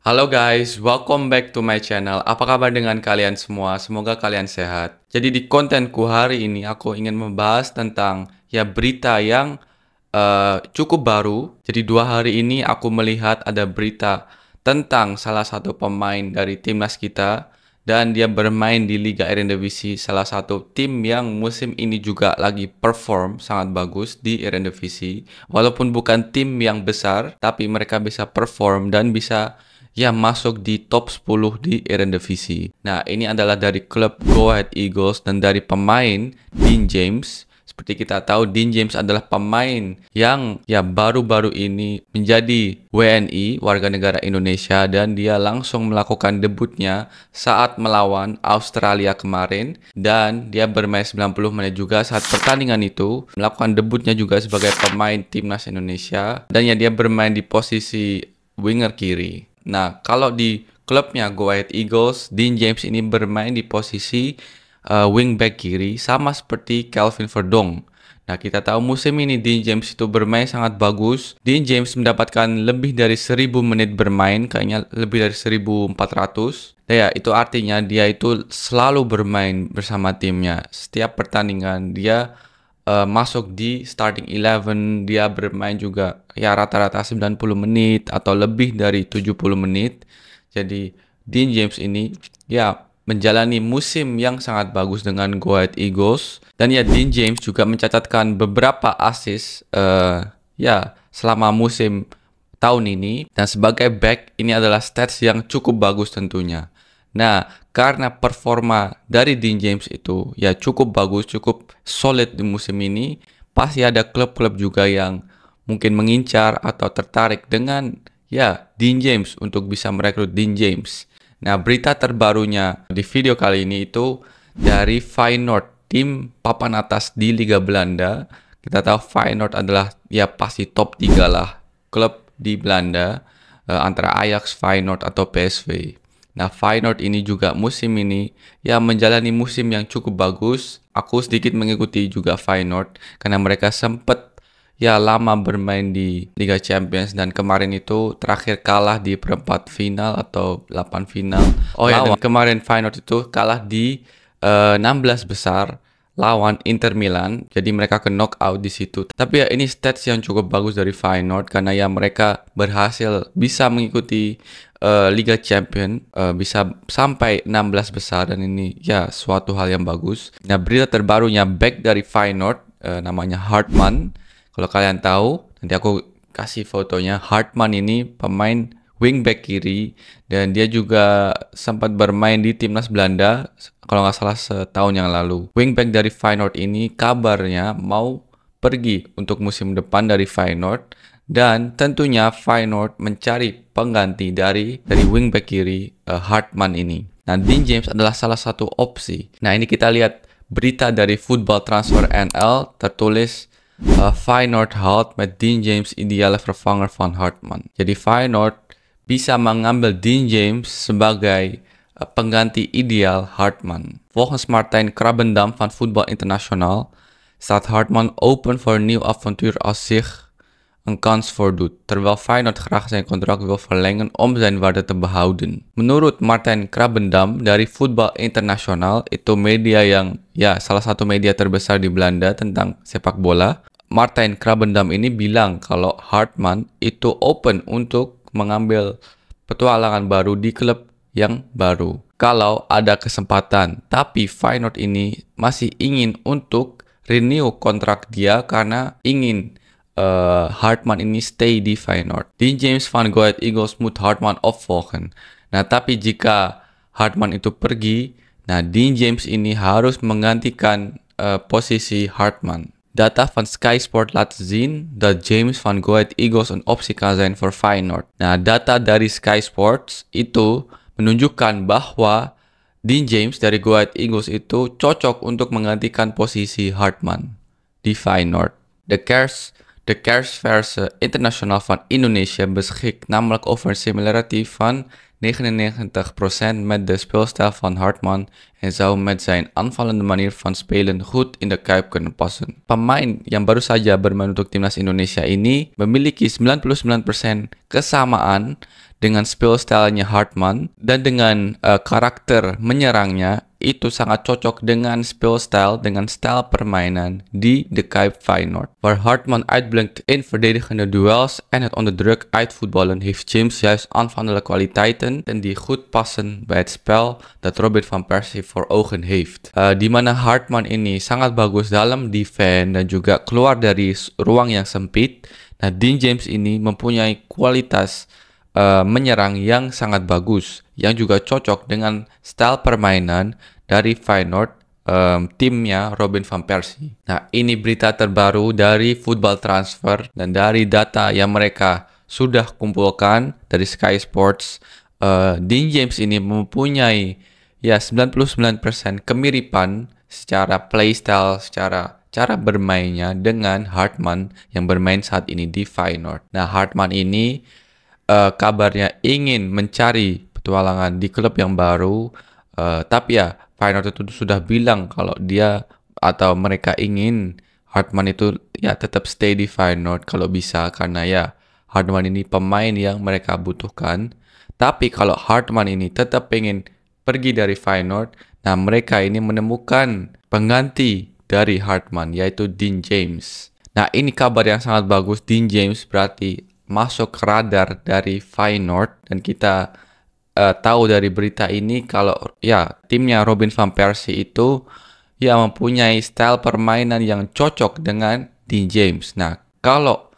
Halo guys, welcome back to my channel. Apa kabar dengan kalian semua? Semoga kalian sehat. Jadi di kontenku hari ini aku ingin membahas tentang berita yang cukup baru. Jadi 2 hari ini aku melihat ada berita tentang salah satu pemain dari timnas kita dan dia bermain di Liga Eredivisie, salah satu tim yang musim ini juga lagi perform sangat bagus di Eredivisie. Walaupun bukan tim yang besar, tapi mereka bisa perform dan bisa masuk di top 10 di Eredivisie. Nah, ini adalah dari klub Go Ahead Eagles dan dari pemain Dean James. Seperti kita tahu, Dean James adalah pemain yang baru-baru ini menjadi WNI, warga negara Indonesia, dan dia langsung melakukan debutnya saat melawan Australia kemarin, dan dia bermain 90 menit juga saat pertandingan itu, melakukan debutnya juga sebagai pemain timnas Indonesia, dan dia bermain di posisi winger kiri. Nah, kalau di klubnya Go Ahead Eagles, Dean James ini bermain di posisi wingback kiri sama seperti Calvin Verdong. Nah, kita tahu musim ini Dean James itu bermain sangat bagus. Dean James mendapatkan lebih dari 1000 menit bermain, kayaknya lebih dari 1400. Ya, itu artinya dia itu selalu bermain bersama timnya. Setiap pertandingan dia masuk di starting 11, dia bermain juga rata-rata 90 menit atau lebih dari 70 menit. Jadi Dean James ini menjalani musim yang sangat bagus dengan Go Ahead Eagles, dan Dean James juga mencatatkan beberapa assist selama musim tahun ini, dan sebagai back ini adalah stats yang cukup bagus tentunya. Nah, karena performa dari Dean James itu cukup bagus, cukup solid di musim ini, pasti ada klub-klub juga yang mungkin mengincar atau tertarik dengan Dean James untuk bisa merekrut Dean James. Nah, berita terbarunya di video kali ini itu dari Feyenoord, tim papan atas di Liga Belanda. Kita tahu Feyenoord adalah pasti top 3 lah klub di Belanda, antara Ajax, Feyenoord atau PSV. Nah, Feyenoord ini juga musim ini menjalani musim yang cukup bagus. Aku sedikit mengikuti juga Feyenoord karena mereka sempat lama bermain di Liga Champions, dan kemarin itu terakhir kalah di perempat final atau 8 final. Dan kemarin Feyenoord itu kalah di 16 besar lawan Inter Milan. Jadi mereka ke knockout di situ. Tapi ini stats yang cukup bagus dari Feyenoord karena mereka berhasil bisa mengikuti Liga Champion, bisa sampai 16 besar, dan ini suatu hal yang bagus. Nah, berita terbarunya back dari Feyenoord namanya Hartman. Kalau kalian tahu, nanti aku kasih fotonya. Hartman ini pemain wingback kiri, dan dia juga sempat bermain di timnas Belanda kalau nggak salah setahun yang lalu. Wingback dari Feyenoord ini kabarnya mau pergi untuk musim depan dari Feyenoord, dan tentunya Feyenoord mencari pengganti dari wingback kiri Hartman ini. Nah, Dean James adalah salah satu opsi. Nah, ini kita lihat berita dari Football Transfer NL tertulis Feyenoord haalt met Dean James ideale vervanger van Hartman. Jadi Feyenoord bisa mengambil Dean James sebagai pengganti ideal Hartman. Volgens Martijn Krabbendam van Voetbal International staat Hartman open voor een nieuw avontuur als zich een kans voordoet, terwijl Feyenoord graag zijn contract wil verlengen om zijn waarde te behouden. Menurut Martijn Krabbendam dari Voetbal International, itu media yang salah satu media terbesar di Belanda tentang sepak bola. Martijn Krabbendam ini bilang kalau Hartman itu open untuk mengambil petualangan baru di klub yang baru kalau ada kesempatan. Tapi Feyenoord ini masih ingin untuk renew kontrak dia karena ingin Hartman ini stay di Feyenoord. Dean James van Go Ahead Eagles moet Hartman opvolgen. Nah, tapi jika Hartman itu pergi, nah Dean James ini harus menggantikan posisi Hartman. Data van Sky Sport laat zien dat James van Go Ahead Eagles een optie kan zijn voor Feyenoord. Nah, data dari Sky Sports itu menunjukkan bahwa Dean James dari Go Ahead Eagles itu cocok untuk menggantikan posisi Hartman di Feyenoord. De Kersverse International van Indonesia beschikt namelijk over een similarity van 99% met de speelstijl van Hartman en zou met zijn aanvallende manier van spelen goed in de Kuip kunnen passen. Pemain yang baru saja bermain untuk timnas Indonesia ini memiliki 99% kesamaan dengan spill style-nya Hartman dan dengan karakter menyerangnya itu sangat cocok dengan spill style, dengan style permainan di de Kuip Feyenoord. Waar Hartman uitblinkt in verdedigende duels en het onder druk uitvoetballen heeft James juist aanvallende kwaliteiten en die goed passen bij het spel dat Robin van Persie voor ogen heeft. Di mana Hartman ini sangat bagus dalam defend dan juga keluar dari ruang yang sempit. Nah, Dean James ini mempunyai kualitas menyerang yang sangat bagus, yang juga cocok dengan style permainan dari Feyenoord, timnya Robin van Persie. Nah, ini berita terbaru dari Football Transfer dan dari data yang mereka sudah kumpulkan dari Sky Sports. Dean James ini mempunyai 99% kemiripan secara playstyle, secara cara bermainnya dengan Hartman yang bermain saat ini di Feyenoord. Nah, Hartman ini kabarnya ingin mencari petualangan di klub yang baru, tapi ya Feyenoord itu sudah bilang kalau dia atau mereka ingin Hartman itu ya tetap stay di Feyenoord kalau bisa, karena ya Hartman ini pemain yang mereka butuhkan. Tapi kalau Hartman ini tetap ingin pergi dari Feyenoord, nah mereka ini menemukan pengganti dari Hartman, yaitu Dean James. Nah, ini kabar yang sangat bagus. Dean James berarti masuk radar dari Feyenoord, dan kita tahu dari berita ini kalau ya timnya Robin van Persie itu ya mempunyai style permainan yang cocok dengan Dean James. Nah, kalau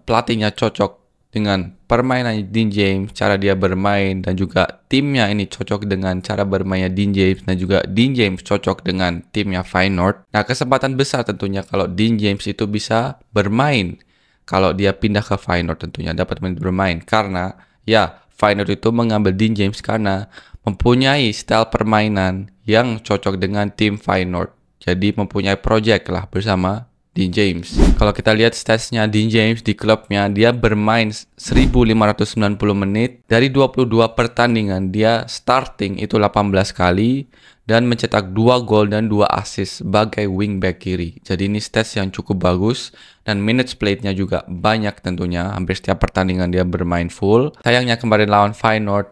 pelatihnya cocok dengan permainan Dean James, cara dia bermain, dan juga timnya ini cocok dengan cara bermainnya Dean James, dan juga Dean James cocok dengan timnya Feyenoord. Nah, kesempatan besar tentunya kalau Dean James itu bisa bermain kalau dia pindah ke Feyenoord, tentunya dapat bermain, karena ya Feyenoord itu mengambil Dean James karena mempunyai style permainan yang cocok dengan tim Feyenoord. Jadi mempunyai project lah bersama Dean James. Kalau kita lihat statsnya Dean James di klubnya, dia bermain 1590 menit. Dari 22 pertandingan, dia starting itu 18 kali dan mencetak 2 gol dan 2 assist sebagai wingback kiri. Jadi ini stats yang cukup bagus, dan minutes played-nya juga banyak tentunya. Hampir setiap pertandingan dia bermain full. Sayangnya kemarin lawan Feyenoord,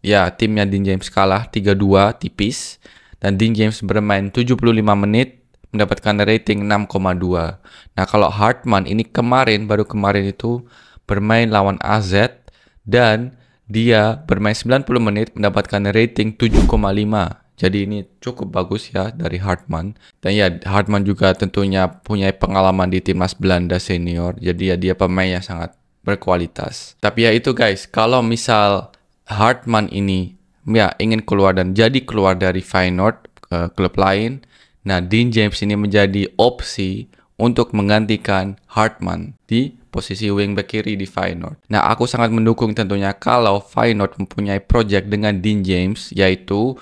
ya timnya Dean James kalah 3-2 tipis. Dan Dean James bermain 75 menit, mendapatkan rating 6,2. Nah, kalau Hartman ini baru kemarin itu bermain lawan AZ, dan dia bermain 90 menit mendapatkan rating 7,5. Jadi ini cukup bagus ya dari Hartman. Dan ya Hartman juga tentunya punya pengalaman di timnas Belanda senior. Jadi ya dia pemain yang sangat berkualitas. Tapi ya itu guys, kalau misal Hartman ini ya ingin keluar dan jadi keluar dari Feyenoord ke klub lain, nah Dean James ini menjadi opsi untuk menggantikan Hartman di posisi wingback kiri di Feyenoord. Nah, aku sangat mendukung tentunya kalau Feyenoord mempunyai project dengan Dean James, yaitu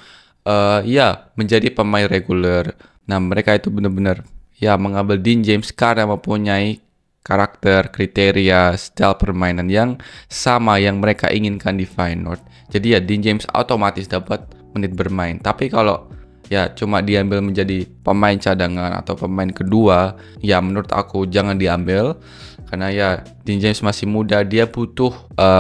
ya menjadi pemain reguler. Nah, mereka itu benar-benar ya mengambil Dean James karena mempunyai karakter, kriteria, style permainan yang sama yang mereka inginkan di Feyenoord. Jadi ya Dean James otomatis dapat menit bermain. Tapi kalau ya cuma diambil menjadi pemain cadangan atau pemain kedua, ya menurut aku jangan diambil, karena ya Dean James masih muda, dia butuh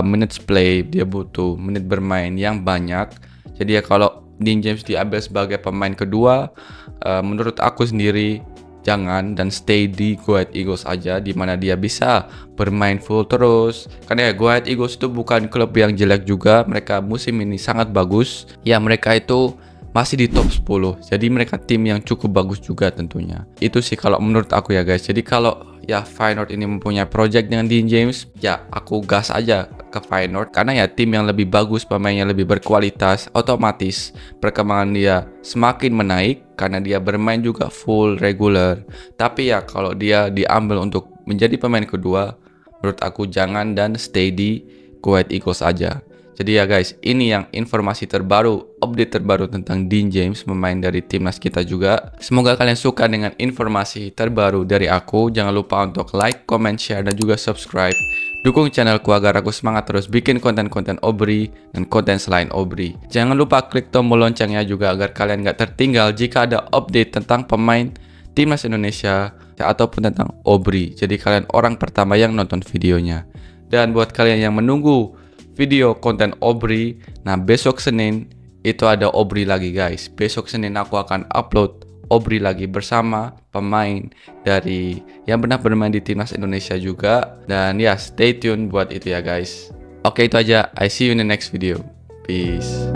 minutes play, dia butuh menit bermain yang banyak. Jadi ya kalau Dean James diambil sebagai pemain kedua, menurut aku sendiri jangan, dan stay di Go Ahead Eagles aja, di mana dia bisa bermain full terus. Karena ya Go Ahead Eagles itu bukan klub yang jelek juga, mereka musim ini sangat bagus. Ya mereka itu masih di top 10. Jadi mereka tim yang cukup bagus juga tentunya. Itu sih kalau menurut aku ya guys. Jadi kalau ya Feyenoord ini mempunyai project dengan Dean James, ya aku gas aja ke Feyenoord, karena ya tim yang lebih bagus, pemainnya lebih berkualitas, otomatis perkembangan dia semakin menaik karena dia bermain juga full regular. Tapi ya kalau dia diambil untuk menjadi pemain kedua, menurut aku jangan, dan stay di Go Ahead Eagles aja. Jadi ya guys, ini yang informasi terbaru, update terbaru tentang Dean James, pemain dari timnas kita juga. Semoga kalian suka dengan informasi terbaru dari aku. Jangan lupa untuk like, comment, share, dan juga subscribe. Dukung channelku agar aku semangat terus bikin konten-konten Obri dan konten selain Obri. Jangan lupa klik tombol loncengnya juga agar kalian gak tertinggal jika ada update tentang pemain timnas Indonesia ataupun tentang Obri. Jadi kalian orang pertama yang nonton videonya. Dan buat kalian yang menunggu video konten Aubrey, nah besok Senin itu ada Aubrey lagi guys. Besok Senin aku akan upload Aubrey lagi bersama pemain dari yang pernah bermain di timnas Indonesia juga. Dan ya, stay tune buat itu ya guys. Oke, itu aja. I see you in the next video. Peace.